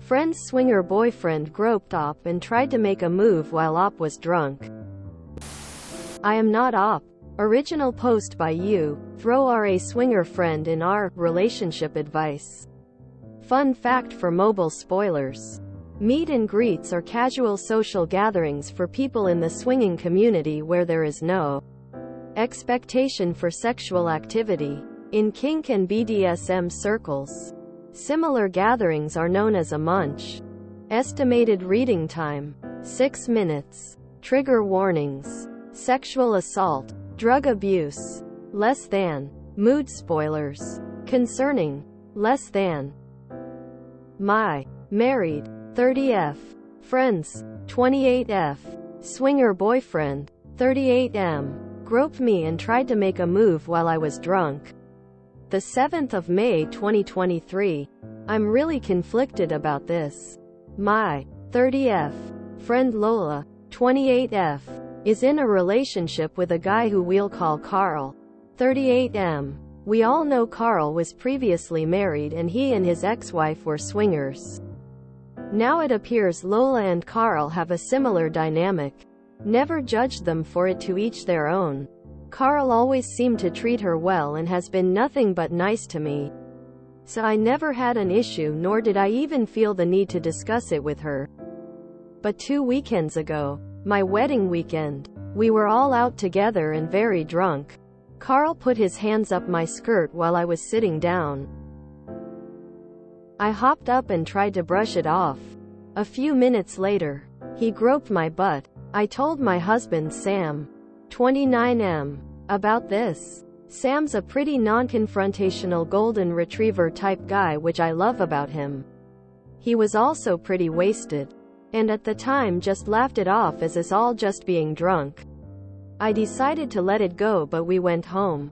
Friend's swinger boyfriend groped Op and tried to make a move while Op was drunk. I am not Op. Original post by you. Throw a swinger friend in our relationship advice. Fun fact for mobile spoilers. Meet and greets are casual social gatherings for people in the swinging community where there is no expectation for sexual activity. In kink and BDSM circles, similar gatherings are known as a munch. Estimated reading time: 6 minutes. Trigger warnings: sexual assault, drug abuse, less than. Mood spoilers: concerning, less than. My married 30F friends 28F swinger boyfriend 38M groped me and tried to make a move while I was drunk. The 7th of May 2023. I'm really conflicted about this. My 30F friend Lola 28F is in a relationship with a guy who we'll call Carl 38M. We all know Carl was previously married and he and his ex-wife were swingers. Now it appears Lola and Carl have a similar dynamic. Never judged them for it, to each their own. Carl always seemed to treat her well and has been nothing but nice to me. So I never had an issue, nor did I even feel the need to discuss it with her. But 2 weekends ago, my wedding weekend, we were all out together and very drunk. Carl put his hands up my skirt while I was sitting down. I hopped up and tried to brush it off. A few minutes later, he groped my butt. I told my husband Sam, 29M, about this. Sam's a pretty non-confrontational golden retriever type guy, which I love about him. He was also pretty wasted, and at the time just laughed it off as us all just being drunk. I decided to let it go, but we went home.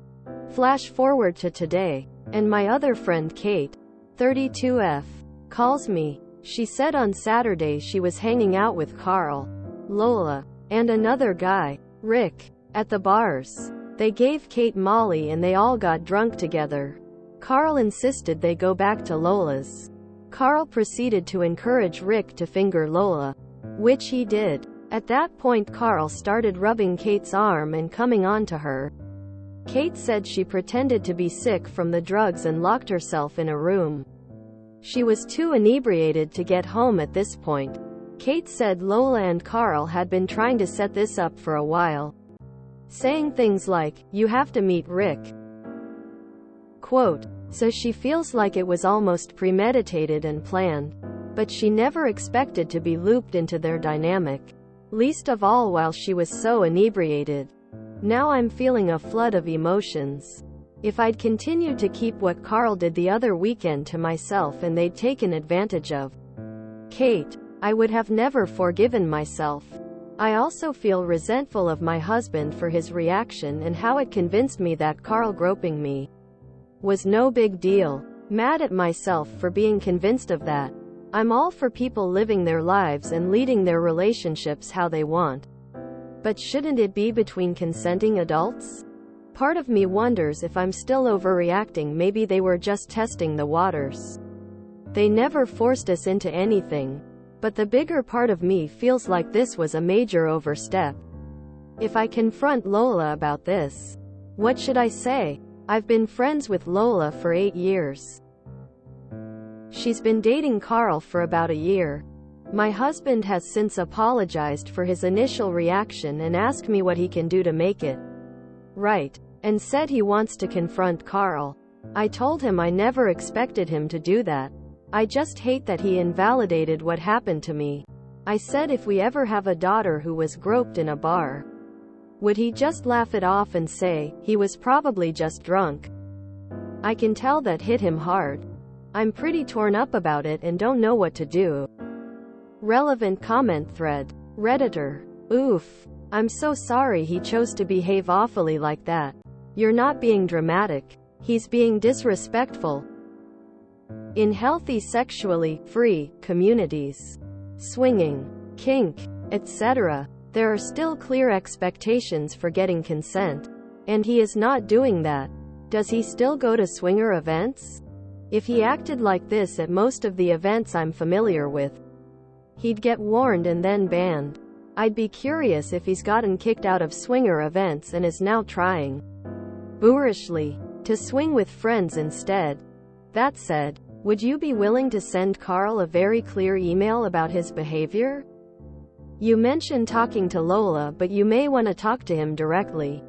Flash forward to today, and my other friend Kate, 32F, calls me. She said on Saturday she was hanging out with Carl, Lola, and another guy, Rick, at the bars. They gave Kate Molly and they all got drunk together. Carl insisted they go back to Lola's. Carl proceeded to encourage Rick to finger Lola, which he did. At that point Carl started rubbing Kate's arm and coming on to her. Kate said she pretended to be sick from the drugs and locked herself in a room. She was too inebriated to get home at this point. Kate said Lola and Carl had been trying to set this up for a while, saying things like, "You have to meet Rick." Quote, so she feels like it was almost premeditated and planned. But she never expected to be looped into their dynamic. Least of all while she was so inebriated. Now I'm feeling a flood of emotions. If I'd continued to keep what Carl did the other weekend to myself and they'd taken advantage of Kate, I would have never forgiven myself. I also feel resentful of my husband for his reaction and how it convinced me that Carl groping me was no big deal. Mad at myself for being convinced of that. I'm all for people living their lives and leading their relationships how they want. But shouldn't it be between consenting adults? Part of me wonders if I'm still overreacting. Maybe they were just testing the waters. They never forced us into anything. But the bigger part of me feels like this was a major overstep. If I confront Lola about this, what should I say? I've been friends with Lola for 8 years. She's been dating Carl for about a year. My husband has since apologized for his initial reaction and asked me what he can do to make it right, and said he wants to confront Carl. I told him I never expected him to do that. I just hate that he invalidated what happened to me. I said if we ever have a daughter who was groped in a bar, would he just laugh it off and say, he was probably just drunk? I can tell that hit him hard. I'm pretty torn up about it and don't know what to do. Relevant comment thread. Redditor. Oof. I'm so sorry he chose to behave awfully like that. You're not being dramatic. He's being disrespectful. In healthy sexually free communities, swinging, kink, etc., there are still clear expectations for getting consent. And he is not doing that. Does he still go to swinger events? If he acted like this at most of the events I'm familiar with, he'd get warned and then banned. I'd be curious if he's gotten kicked out of swinger events and is now trying, boorishly, to swing with friends instead. That said, would you be willing to send Carl a very clear email about his behavior? You mentioned talking to Lola, but you may want to talk to him directly.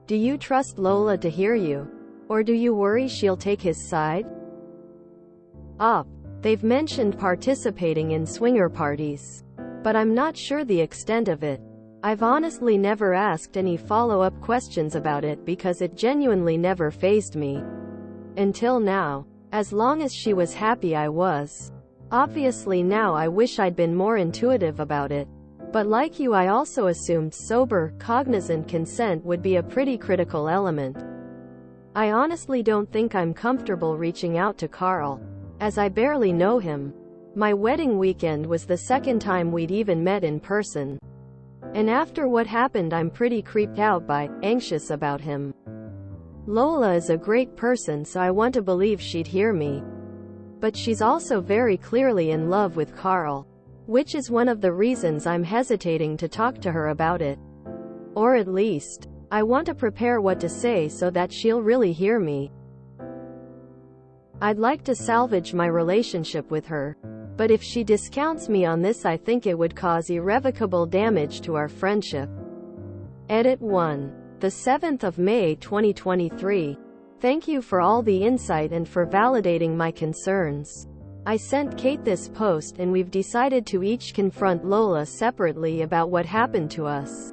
Do you trust Lola to hear you? Or do you worry she'll take his side? They've mentioned participating in swinger parties, but I'm not sure the extent of it. I've honestly never asked any follow-up questions about it because it genuinely never fazed me. Until now. As long as she was happy, I was. Obviously now I wish I'd been more intuitive about it. But like you, I also assumed sober, cognizant consent would be a pretty critical element. I honestly don't think I'm comfortable reaching out to Carl, as I barely know him. My wedding weekend was the second time we'd even met in person. And after what happened, I'm pretty creeped out by, anxious about him. Lola is a great person, so I want to believe she'd hear me. But she's also very clearly in love with Carl, which is one of the reasons I'm hesitating to talk to her about it. Or at least, I want to prepare what to say so that she'll really hear me. I'd like to salvage my relationship with her, but if she discounts me on this, I think it would cause irrevocable damage to our friendship. Edit 1. The 7th of May 2023. Thank you for all the insight and for validating my concerns. I sent Kate this post and we've decided to each confront Lola separately about what happened to us.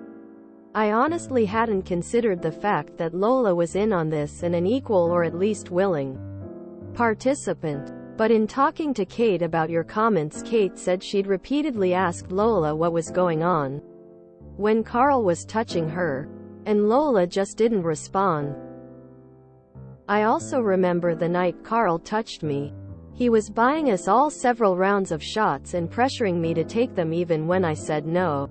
I honestly hadn't considered the fact that Lola was in on this and an equal or at least willing participant. But in talking to Kate about your comments, Kate said she'd repeatedly asked Lola what was going on when Carl was touching her, and Lola just didn't respond. I also remember the night Carl touched me. He was buying us all several rounds of shots and pressuring me to take them even when I said no.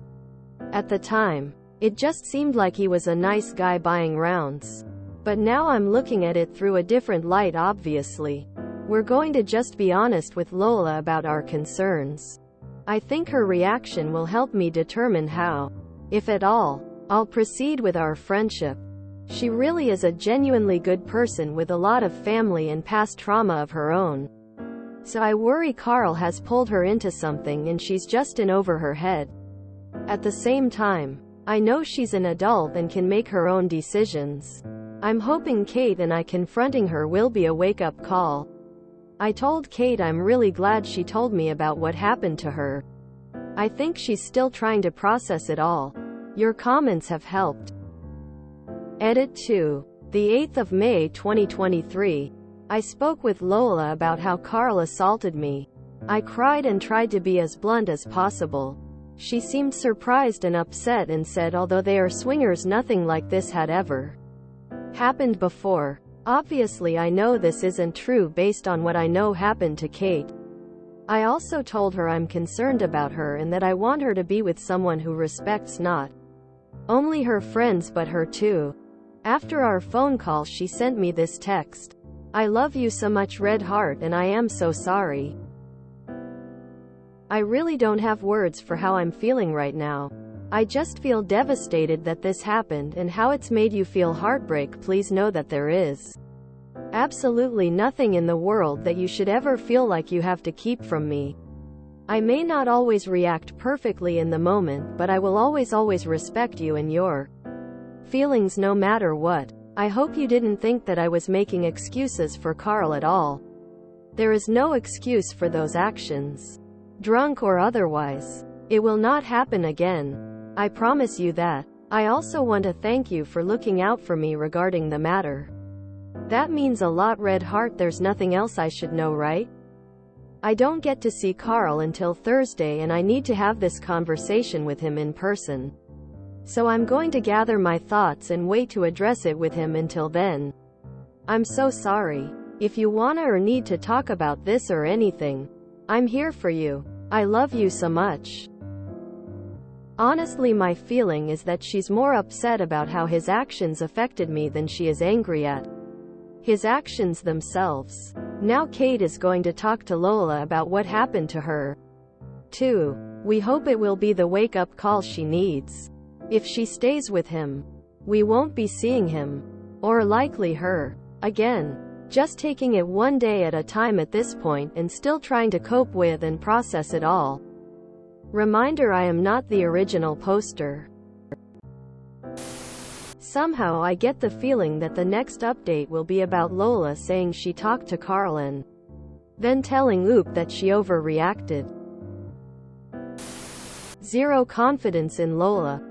At the time, it just seemed like he was a nice guy buying rounds. But now I'm looking at it through a different light. Obviously, we're going to just be honest with Lola about our concerns. I think her reaction will help me determine how, if at all, I'll proceed with our friendship. She really is a genuinely good person with a lot of family and past trauma of her own. So I worry Carl has pulled her into something and she's just in over her head. At the same time, I know she's an adult and can make her own decisions. I'm hoping Kate and I confronting her will be a wake-up call. I told Kate I'm really glad she told me about what happened to her. I think she's still trying to process it all. Your comments have helped. Edit 2. The 8th of May 2023. I spoke with Lola about how Carl assaulted me. I cried and tried to be as blunt as possible. She seemed surprised and upset and said although they are swingers, nothing like this had ever happened before. Obviously I know this isn't true based on what I know happened to Kate. I also told her I'm concerned about her and that I want her to be with someone who respects not only her friends but her too. After our phone call she sent me this text. I love you so much, red heart, and I am so sorry. I really don't have words for how I'm feeling right now. I just feel devastated that this happened and how it's made you feel. Heartbreak. Please know that there is absolutely nothing in the world that you should ever feel like you have to keep from me. I may not always react perfectly in the moment, but I will always respect you and your feelings no matter what. I hope you didn't think that I was making excuses for Carl at all. There is no excuse for those actions, drunk or otherwise. It will not happen again. I promise you that. I also want to thank you for looking out for me regarding the matter. That means a lot, red heart. There's nothing else I should know, right? I don't get to see Carl until Thursday and I need to have this conversation with him in person. So I'm going to gather my thoughts and wait to address it with him until then. I'm so sorry. If you wanna or need to talk about this or anything, I'm here for you. I love you so much. Honestly, my feeling is that she's more upset about how his actions affected me than she is angry at his actions themselves. Now Kate is going to talk to Lola about what happened to her. 2. We hope it will be the wake-up call she needs. If she stays with him, we won't be seeing him, or likely her, again. Just taking it one day at a time at this point and still trying to cope with and process it all. Reminder, I am not the original poster. Somehow I get the feeling that the next update will be about Lola saying she talked to Carl and then telling Oop that she overreacted. Zero confidence in Lola.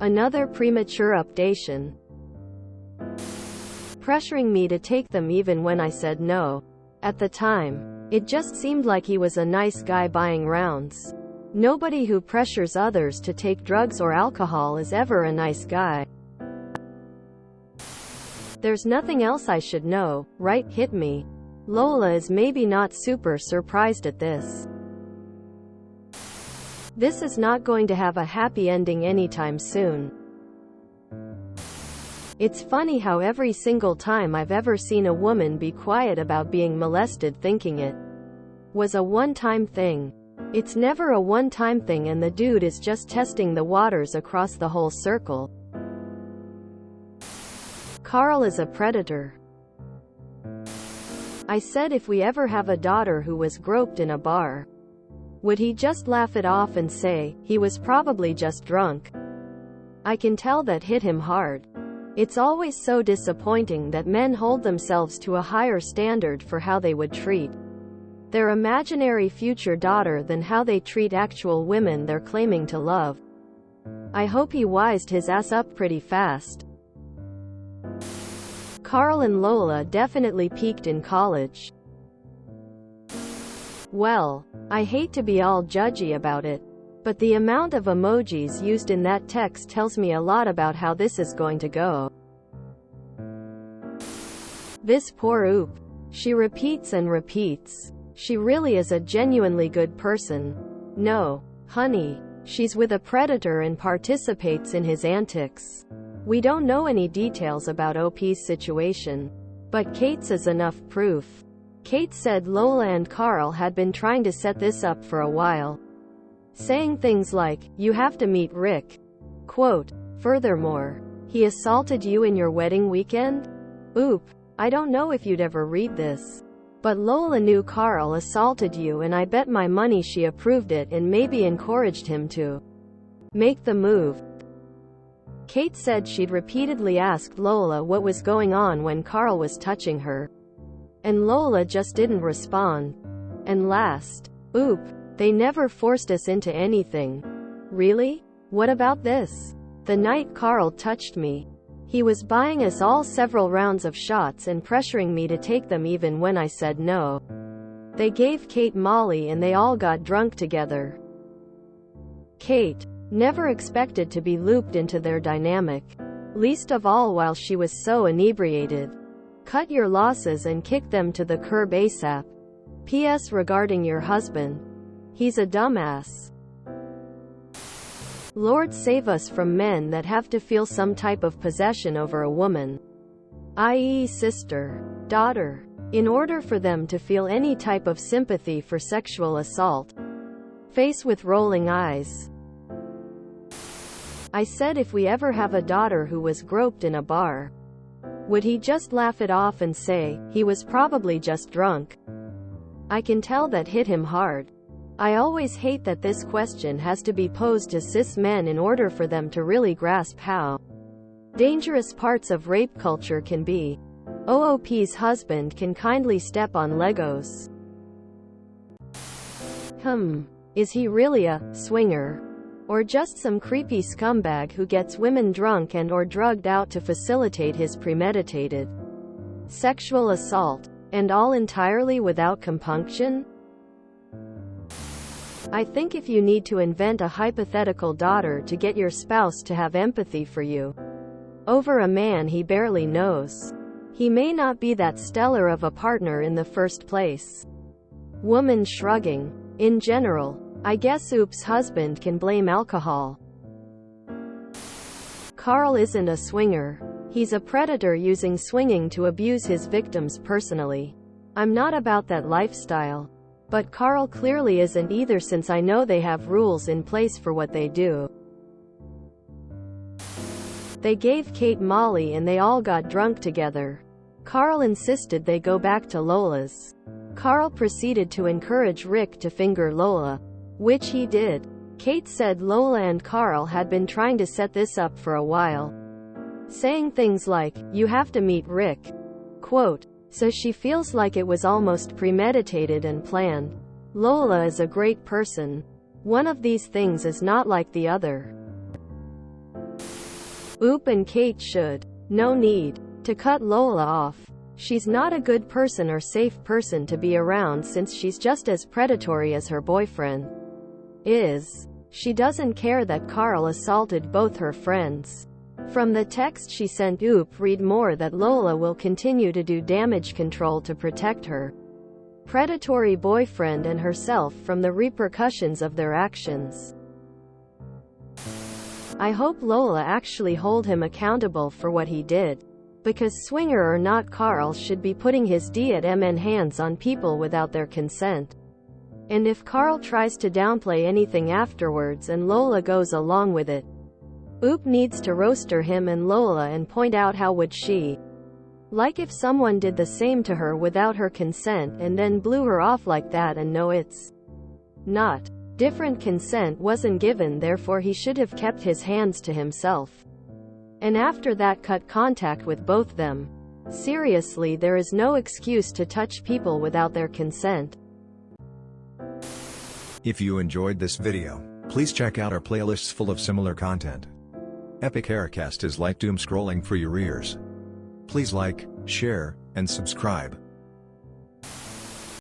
Another premature updation. Pressuring me to take them even when I said no. At the time, it just seemed like he was a nice guy buying rounds. Nobody who pressures others to take drugs or alcohol is ever a nice guy. There's nothing else I should know, right? Hit me. Lola is maybe not super surprised at this. This is not going to have a happy ending anytime soon. It's funny how every single time I've ever seen a woman be quiet about being molested thinking it was a one-time thing. It's never a one-time thing and the dude is just testing the waters across the whole circle. Carl is a predator. I said if we ever have a daughter who was groped in a bar, would he just laugh it off and say, he was probably just drunk? I can tell that hit him hard. It's always so disappointing that men hold themselves to a higher standard for how they would treat their imaginary future daughter than how they treat actual women they're claiming to love. I hope he wised his ass up pretty fast. Carl and Lola definitely peaked in college. Well, I hate to be all judgy about it, but the amount of emojis used in that text tells me a lot about how this is going to go. This poor Oop. She repeats and repeats. She really is a genuinely good person. No, honey. She's with a predator and participates in his antics. We don't know any details about OP's situation, but Kate's is enough proof. Kate said Lola and Carl had been trying to set this up for a while, saying things like, "You have to meet Rick." Quote, "Furthermore, he assaulted you in your wedding weekend?" Oop. I don't know if you'd ever read this, but Lola knew Carl assaulted you and I bet my money she approved it and maybe encouraged him to make the move. Kate said she'd repeatedly asked Lola what was going on when Carl was touching her, and Lola just didn't respond. And last, Oop, they never forced us into anything. Really? What about this? The night Carl touched me, he was buying us all several rounds of shots and pressuring me to take them even when I said no. They gave Kate Molly and they all got drunk together. Kate never expected to be looped into their dynamic, least of all while she was so inebriated. Cut your losses and kick them to the curb ASAP. P.S. Regarding your husband, he's a dumbass. Lord save us from men that have to feel some type of possession over a woman, i.e. sister, daughter, in order for them to feel any type of sympathy for sexual assault. Face with rolling eyes. I said if we ever have a daughter who was groped in a bar, would he just laugh it off and say, he was probably just drunk? I can tell that hit him hard. I always hate that this question has to be posed to cis men in order for them to really grasp how dangerous parts of rape culture can be. OOP's husband can kindly step on Legos. Is he really a swinger? Or just some creepy scumbag who gets women drunk and or drugged out to facilitate his premeditated sexual assault? And all entirely without compunction? I think if you need to invent a hypothetical daughter to get your spouse to have empathy for you over a man he barely knows, he may not be that stellar of a partner in the first place. Woman shrugging. In general, I guess Oop's husband can blame alcohol. Carl isn't a swinger. He He's a predator using swinging to abuse his victims personally. I'm not about that lifestyle. But Carl clearly isn't either, since I know they have rules in place for what they do. They gave Kate Molly and they all got drunk together. Carl insisted they go back to Lola's. Carl proceeded to encourage Rick to finger Lola, which he did. Kate said Lola and Carl had been trying to set this up for a while, saying things like, "You have to meet Rick." Quote, "So she feels like it was almost premeditated and planned. Lola is a great person. One of these things is not like the other. Oop and Kate should. No need to cut Lola off. She's not a good person or safe person to be around, since she's just as predatory as her boyfriend is. She doesn't care that Carl assaulted both her friends." From the text she sent Oop, read more that Lola will continue to do damage control to protect her predatory boyfriend and herself from the repercussions of their actions. I hope Lola actually hold him accountable for what he did. Because swinger or not, Carl should be putting his D@MN hands on people without their consent. And if Carl tries to downplay anything afterwards and Lola goes along with it, Oop needs to roaster him and Lola and point out how would she like if someone did the same to her without her consent and then blew her off like that, and no, it's not. Different consent wasn't given, therefore he should have kept his hands to himself. And after that cut contact with both them. Seriously, there is no excuse to touch people without their consent. If you enjoyed this video, please check out our playlists full of similar content. Epic Haircast is like doom scrolling for your ears. Please like, share, and subscribe.